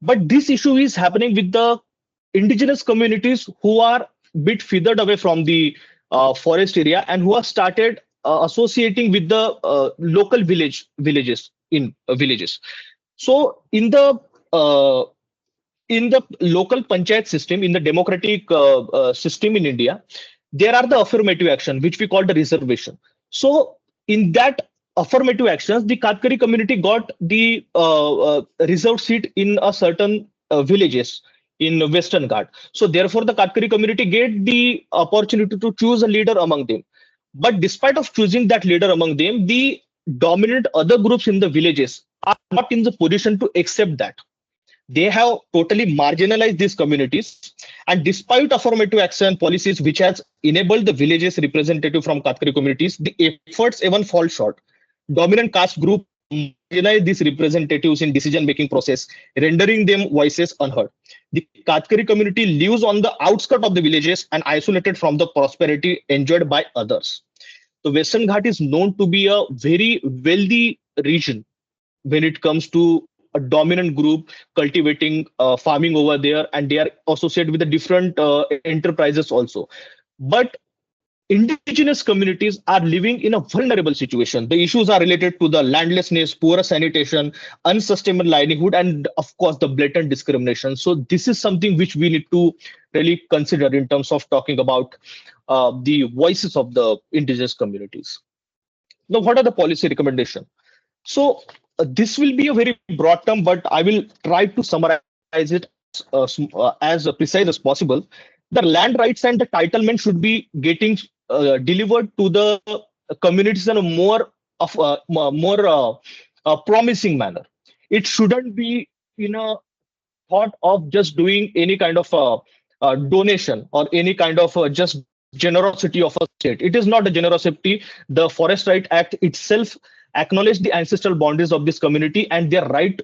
But this issue is happening with the indigenous communities who are a bit feathered away from the forest area and who have started associating with the local villages in villages. So in the local panchayat system, in the democratic system in India, there are the affirmative action, which we call the reservation. So in that affirmative actions, the Khedkar community got the reserved seat in a certain villages in Western Ghat. So therefore, the Khedkar community get the opportunity to choose a leader among them. But despite of choosing that leader among them, the dominant other groups in the villages are not in the position to accept that. They have totally marginalized these communities, and despite affirmative action policies which has enabled the villages representative from Khedkar communities, the efforts even fall short. Dominant caste group marginalize these representatives in decision-making process, rendering them voices unheard. The Khedkar community lives on the outskirts of the villages and isolated from the prosperity enjoyed by others. The Western Ghat is known to be a very wealthy region when it comes to a dominant group cultivating farming over there, and they are associated with the different enterprises also. But indigenous communities are living in a vulnerable situation. The issues are related to the landlessness, poor sanitation, unsustainable livelihood, and of course the blatant discrimination. So this is something which we need to really consider in terms of talking about the voices of the indigenous communities. Now, what are the policy recommendations? So this will be a very broad term, but I will try to summarize it as precise as possible. The land rights and the titlement should be getting delivered to the communities in a more promising manner. It shouldn't be in a thought of just doing any kind of donation or any kind of just generosity of a state. It is not a generosity. The Forest Right Act itself acknowledge the ancestral boundaries of this community and their right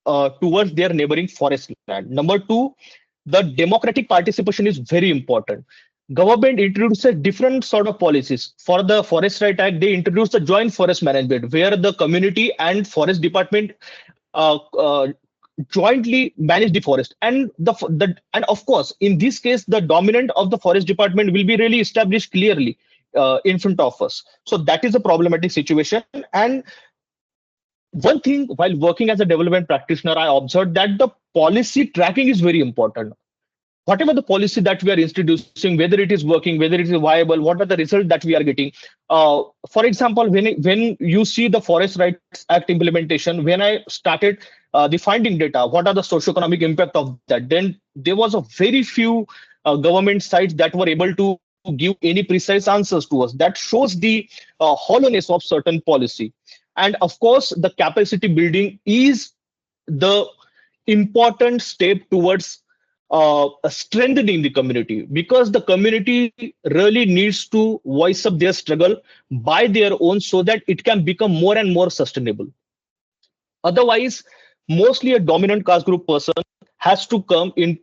towards their neighboring forest land. Number two, the democratic participation is very important. Government introduced a different sort of policies. For the Forest Right Act, they introduced the joint forest management, where the community and forest department jointly manage the forest. And and of course, in this case, the dominant of the forest department will be really established clearly in front of us. So that is a problematic situation. And one thing, while working as a development practitioner, I observed that the policy tracking is very important. Whatever the policy that we are introducing, whether it is working, whether it is viable, what are the results that we are getting. For example, when you see the Forest Rights Act implementation, when I started the finding data, what are the socioeconomic impact of that? Then there was a very few government sites that were able to give any precise answers to us. That shows the hollowness of certain policy. And of course, the capacity building is the important step towards strengthening the community, because the community really needs to voice up their struggle by their own so that it can become more and more sustainable. Otherwise, mostly a dominant caste group person has to come in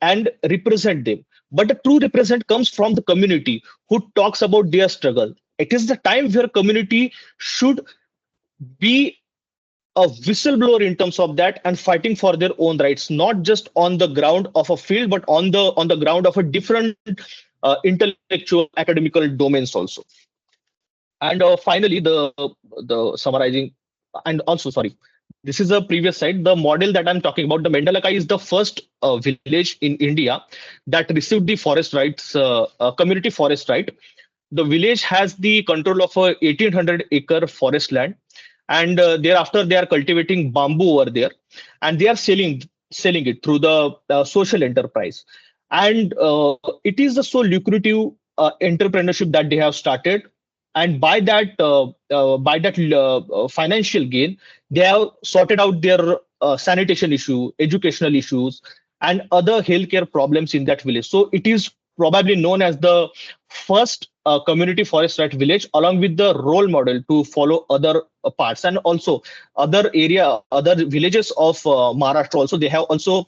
and represent them. But the true represent comes from the community who talks about their struggle. It is the time where community should be a whistleblower in terms of that and fighting for their own rights, not just on the ground of a field, but on the ground of a different intellectual academical domains also. And finally, the summarizing, and also, sorry, this is a previous slide. The model that I'm talking about, the Mendalakai, is the first village in India that received the forest rights, community forest right. The village has the control of a 1800-acre forest land. And thereafter, they are cultivating bamboo over there, and they are selling it through the social enterprise. And it is so lucrative entrepreneurship that they have started, and by that financial gain, they have sorted out their sanitation issue, educational issues, and other healthcare problems in that village. So it is probably known as the first community forest right village, along with the role model to follow other parts, and also other villages of Maharashtra. Also, they have also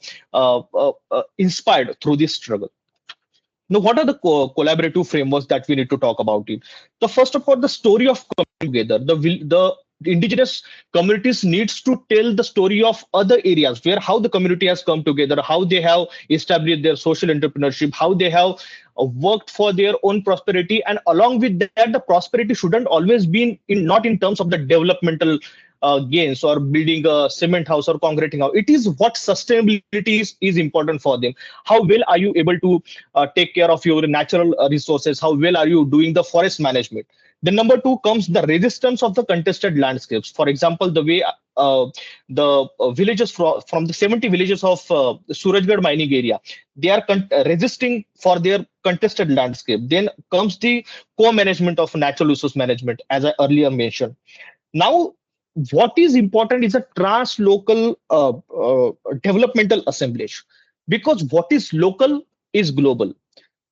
inspired through this struggle. Now, what are the collaborative frameworks that we need to talk about it? So first of all, the story of coming together. The indigenous communities needs to tell the story of other areas where how the community has come together, how they have established their social entrepreneurship, how they have worked for their own prosperity, and along with that, the prosperity shouldn't always be not in terms of the developmental gains or building a cement house or concreting house. It is what sustainability is important for them. How well are you able to take care of your natural resources? How well are you doing the forest management? Then number two comes the resistance of the contested landscapes. For example, the way the villages from the 70 villages of Surajgarh mining area, they are resisting for their contested landscape. Then comes the co-management of natural resource management, as I earlier mentioned. Now, what is important is a trans-local developmental assemblage, because what is local is global.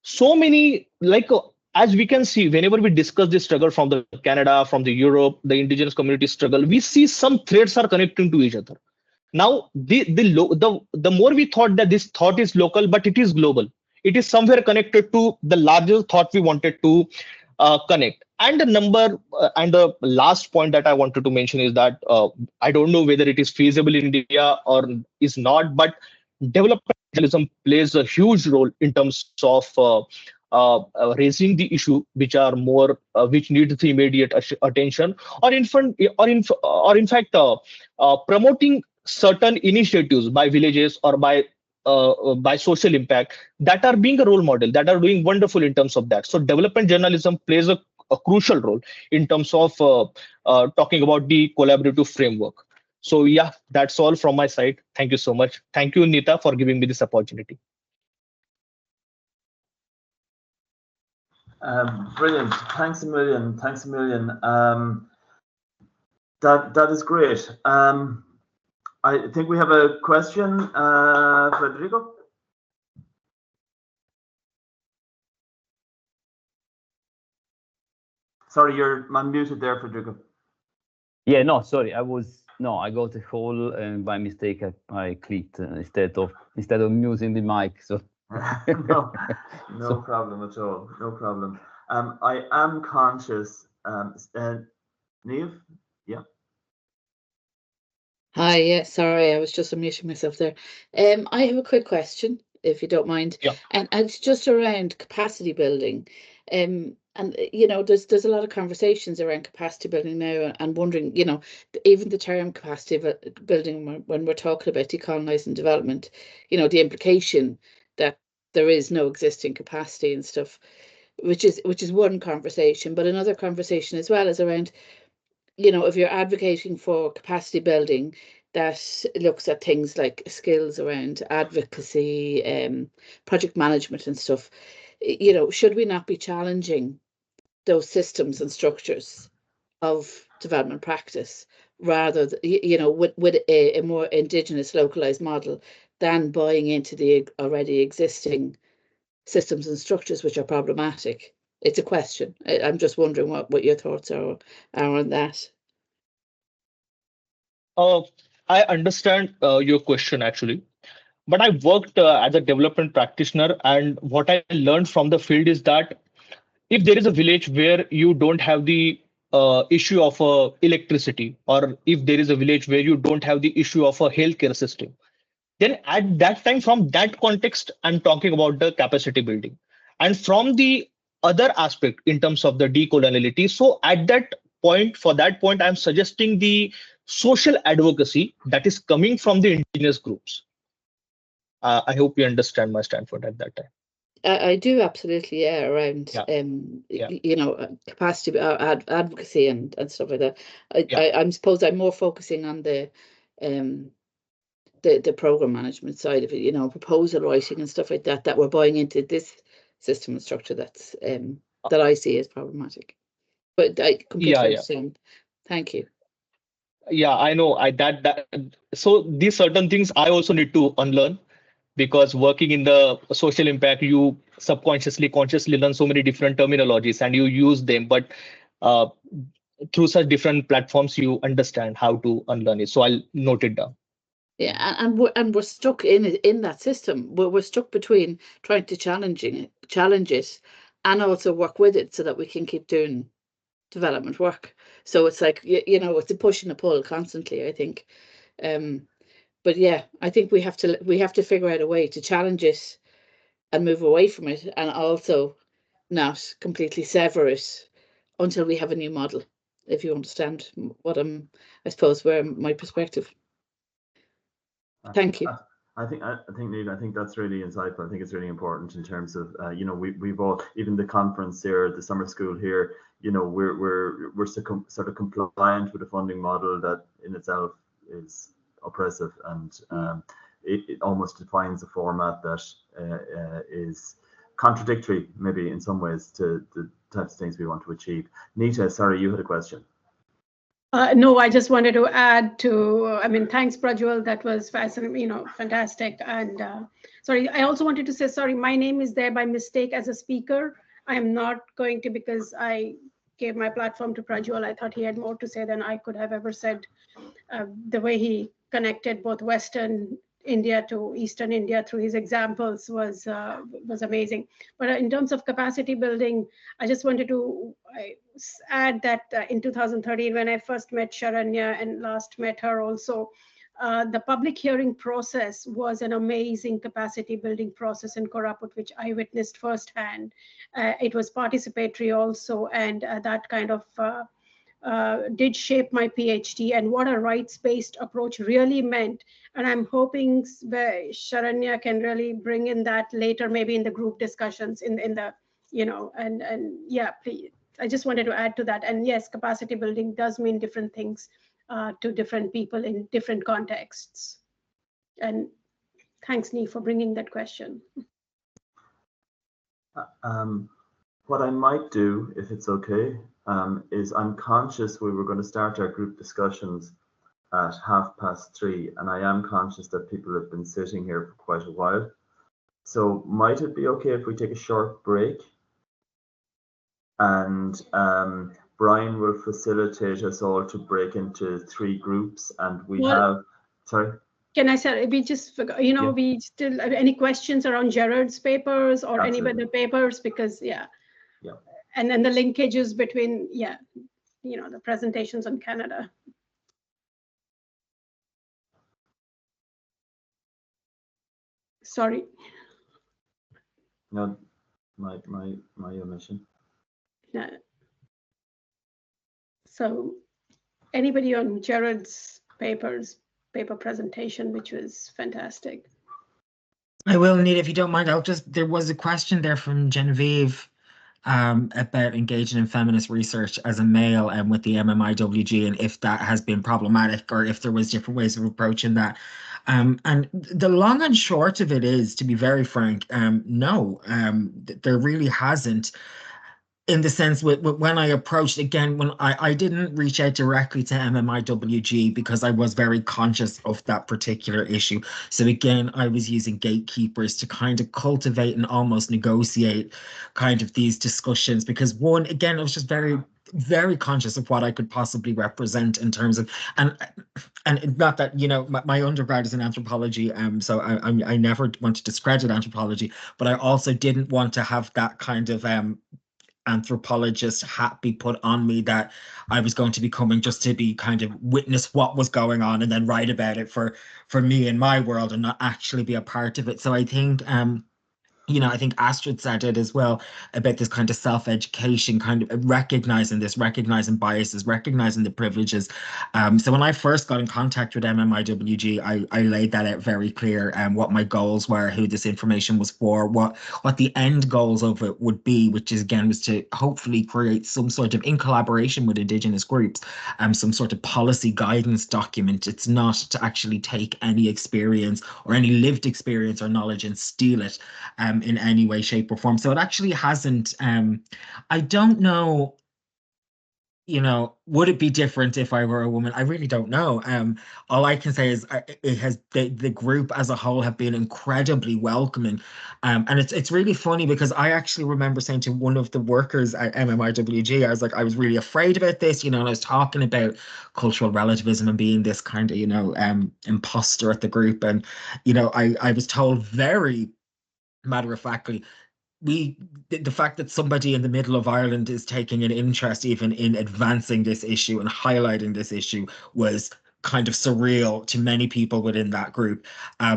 So many, like as we can see, whenever we discuss this struggle from the Canada, from the Europe, the indigenous community struggle, we see some threads are connecting to each other. Now, the more we thought that this thought is local, but it is global. It is somewhere connected to the larger thought we wanted to connect. And the last point that I wanted to mention is that I don't know whether it is feasible in India or is not, but developmentalism plays a huge role in terms of raising the issue which are more which need the immediate attention, or in fact promoting certain initiatives by villages or by social impact that are being a role model, that are doing wonderful in terms of that. So development journalism plays a crucial role in terms of talking about the collaborative framework. So yeah, that's all from my side. Thank you so much. Thank you, Nita, for giving me this opportunity. Brilliant. Thanks a million. Thanks a million. That is great. I think we have a question, Federico. Sorry, you're unmuted there, Federico. Yeah, no, sorry, I got a call and by mistake I clicked instead of muting the mic. So no problem at all. No problem. I am conscious. Niamh, yeah. Hi, yeah, sorry, I was just unmuting myself there. I have a quick question, if you don't mind. Yeah. And it's just around capacity building. And you know, there's a lot of conversations around capacity building now, and wondering, you know, even the term capacity building when we're talking about decolonizing development, you know, the implication that there is no existing capacity and stuff, which is one conversation. But another conversation as well is around, you know, if you're advocating for capacity building that looks at things like skills around advocacy, project management and stuff, you know, should we not be challenging those systems and structures of development practice rather than, you know, with a more indigenous localized model than buying into the already existing systems and structures which are problematic? It's a question. I'm just wondering what your thoughts are on that. I understand your question actually, but I worked as a development practitioner, and what I learned from the field is that if there is a village where you don't have the issue of electricity, or if there is a village where you don't have the issue of a healthcare system, then at that time, from that context, I'm talking about the capacity building. And from the other aspect in terms of the decoloniality, so at that point, for that point, I'm suggesting the social advocacy that is coming from the indigenous groups. I hope you understand my standpoint at that time. I do, absolutely, yeah, around you know, capacity advocacy and stuff like that. I suppose I'm more focusing on the program management side of it, you know, proposal writing and stuff like that we're buying into this system and structure that's that I see as problematic. But I completely understand. Thank you. Yeah, I know. So these certain things I also need to unlearn, because working in the social impact, you subconsciously, consciously learn so many different terminologies and you use them. But through such different platforms, you understand how to unlearn it. So I'll note it down. Yeah, and we're stuck in that system. We're stuck between trying to challenge it and also work with it so that we can keep doing development work. So it's like, you know, it's a push and a pull constantly, I think. But yeah, I think we have to figure out a way to challenge it and move away from it, and also not completely sever it until we have a new model, if you understand what I suppose, where my perspective. Thank you. I think Niamh, I think that's really insightful. I think it's really important in terms of you know, we've all, even the conference here, the summer school here, you know, we're sort of compliant with a funding model that in itself is oppressive, and it almost defines a format that is contradictory, maybe in some ways, to the types of things we want to achieve. Nita, sorry, you had a question. No, I just wanted to add to, I mean, thanks, Prajjwal. That was fascinating, you know, fantastic. And sorry, I also wanted to say, sorry, my name is there by mistake as a speaker. I am not going to, because I gave my platform to Prajjwal. I thought he had more to say than I could have ever said. The way he connected both Western India to Eastern India through his examples was amazing. But in terms of capacity building, I just wanted to add that in 2013, when I first met Sharanya and last met her also, the public hearing process was an amazing capacity building process in Koraput, which I witnessed firsthand. It was participatory also, and that kind of did shape my PhD and what a rights-based approach really meant. And I'm hoping Sharanya can really bring in that later, maybe in the group discussions in the, you know, and yeah, please. I just wanted to add to that. And yes, capacity building does mean different things to different people in different contexts. And thanks, Niamh, for bringing that question. What I might do, if it's okay, is I'm conscious we were going to start our group discussions at 3:30, and I am conscious that people have been sitting here for quite a while. So might it be okay if we take a short break? And Brian will facilitate us all to break into 3 groups, and we have, sorry? Can I say, we just forgot, you know, yeah. We still, any questions around Gerard's papers or any other papers, because, yeah. And then the linkages between, you know, the presentations on Canada. Sorry. No, my omission. Yeah. So anybody on Gerard's paper presentation, which was fantastic. I will need, if you don't mind, there was a question there from Genevieve about engaging in feminist research as a male and with the MMIWG, and if that has been problematic or if there was different ways of approaching that. And the long and short of it is, to be very frank, no, there really hasn't. In the sense when I approached, again, when I didn't reach out directly to MMIWG because I was very conscious of that particular issue. So again, I was using gatekeepers to kind of cultivate and almost negotiate kind of these discussions, because one, again, I was just very, very conscious of what I could possibly represent in terms of, and not that, you know, my undergrad is in anthropology, so I never want to discredit anthropology, but I also didn't want to have that kind of anthropologist hat be put on me, that I was going to be coming just to be kind of witness what was going on and then write about it for me in my world and not actually be a part of it. So I think you know, I think Astrid said it as well about this kind of self-education, kind of recognizing biases, recognizing the privileges. So when I first got in contact with MMIWG, I laid that out very clear, what my goals were, who this information was for, what the end goals of it would be, which is, again, was to hopefully create some sort of, in collaboration with Indigenous groups, some sort of policy guidance document. It's not to actually take any experience or any lived experience or knowledge and steal it. in any way, shape, or form. So it actually hasn't. I don't know. Would it be different if I were a woman? I really don't know. All I can say is it has the group as a whole have been incredibly welcoming. And it's really funny because I actually remember saying to one of the workers at MMIWG, I was like, I was really afraid about this, and I was talking about cultural relativism and being this kind of, imposter at the group. And, I was told very matter-of-factly, the fact that somebody in the middle of Ireland is taking an interest even in advancing this issue and highlighting this issue was kind of surreal to many people within that group.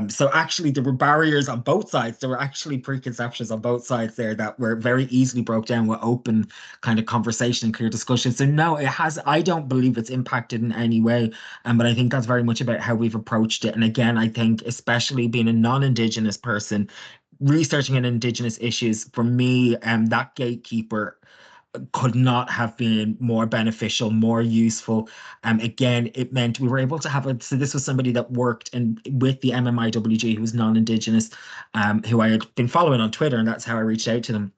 So actually there were barriers on both sides. There were actually preconceptions on both sides there that were very easily broke down with open kind of conversation and clear discussion. So no, I don't believe it's impacted in any way. But I think that's very much about how we've approached it. And again, I think especially being a non-Indigenous person, researching in Indigenous issues, for me, that gatekeeper could not have been more beneficial, more useful. Again, it meant we were able to have so this was somebody that worked with the MMIWG who was non-Indigenous, who I had been following on Twitter, and that's how I reached out to them.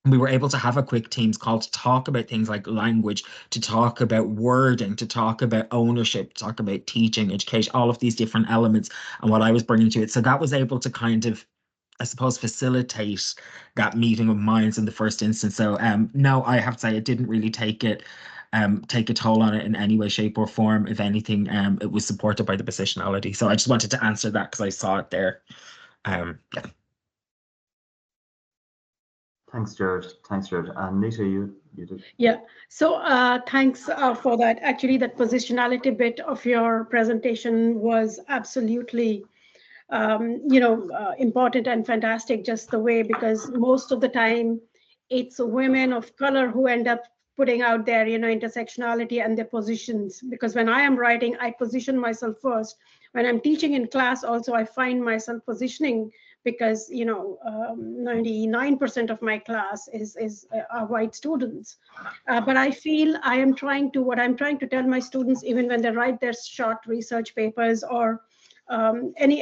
We were able to have a quick Teams call to talk about things like language, to talk about wording, to talk about ownership, to talk about teaching, education, all of these different elements and what I was bringing to it. So that was able to kind of, I suppose, facilitate that meeting of minds in the first instance. So no, I have to say it didn't really take a toll on it in any way, shape, or form. If anything, it was supported by the positionality. So I just wanted to answer that because I saw it there. Yeah. Thanks, Jared. And Nita, you did. Yeah. So thanks for that. Actually, that positionality bit of your presentation was absolutely important and fantastic, just the way, because most of the time it's women of color who end up putting out their, intersectionality and their positions. Because when I am writing, I position myself first. When I'm teaching in class, also, I find myself positioning because, 99% of my class are white students. But I feel what I'm trying to tell my students, even when they write their short research papers or any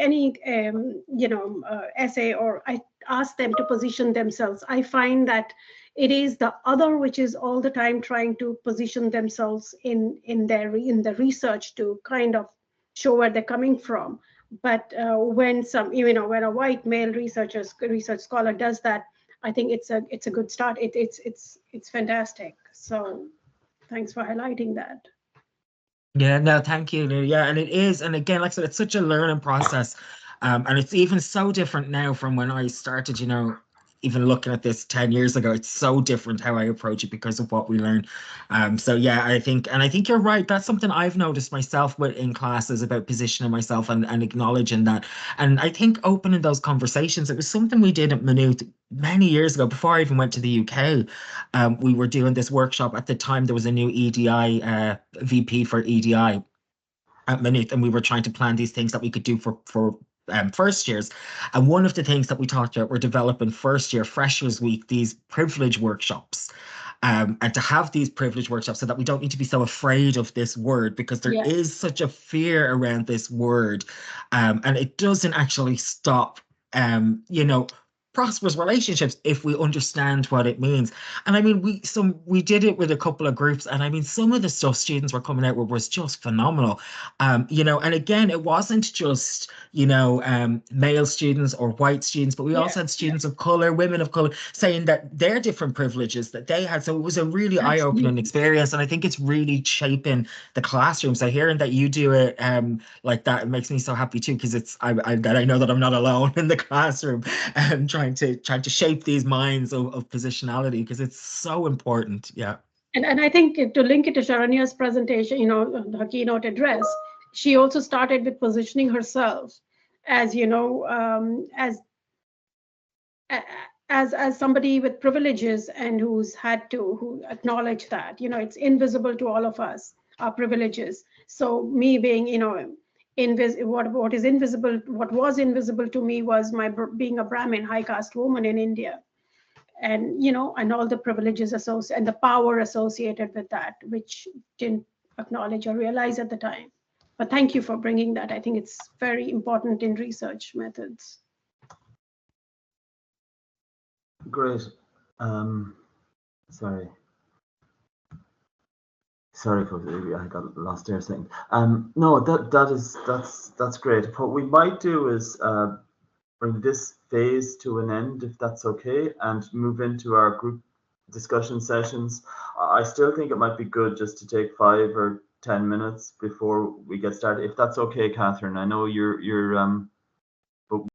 essay, or I ask them to position themselves. I find that it is the other which is all the time trying to position themselves in the research to kind of show where they're coming from. But when when a white male research scholar does that, I think it's a good start. It's fantastic. So thanks for highlighting that. Yeah, no, thank you. Yeah, and it is. And again, like I said, it's such a learning process. And it's even so different now from when I started, even looking at this 10 years ago. It's so different how I approach it because of what we learn. So yeah, I think you're right. That's something I've noticed myself in classes about positioning myself and acknowledging that. And I think opening those conversations, it was something we did at Maynooth many years ago, before I even went to the UK. We were doing this workshop. At the time, there was a new EDI VP for EDI at Maynooth, and we were trying to plan these things that we could do for first years. And one of the things that we talked about were developing first year Freshers Week, these privilege workshops. And to have these privilege workshops so that we don't need to be so afraid of this word, because there is such a fear around this word. And it doesn't actually stop, prosperous relationships if we understand what it means. And I mean, we did it with a couple of groups, and I mean, some of the stuff students were coming out with was just phenomenal. And again, it wasn't just male students or white students, but we also had students of color, women of color, saying that their different privileges that they had. So it was a really eye-opening experience, and I think it's really shaping the classroom. So hearing that you do it like that, it makes me so happy too, because I know that I'm not alone in the classroom trying to shape these minds of positionality, because it's so important. Yeah. And I think to link it to Sharanya's presentation, her keynote address, she also started with positioning herself as, as somebody with privileges and who acknowledge that, it's invisible to all of us, our privileges. So me being, what was invisible to me was being a Brahmin high caste woman in India. And and all the privileges associated and the power associated with that, which didn't acknowledge or realize at the time. But thank you for bringing that. I think it's very important in research methods. Great. Sorry, folks, I got lost there a second. No, that's great. What we might do is bring this phase to an end, if that's okay, and move into our group discussion sessions. I still think it might be good just to take 5 or 10 minutes before we get started, if that's okay, Catherine. I know you're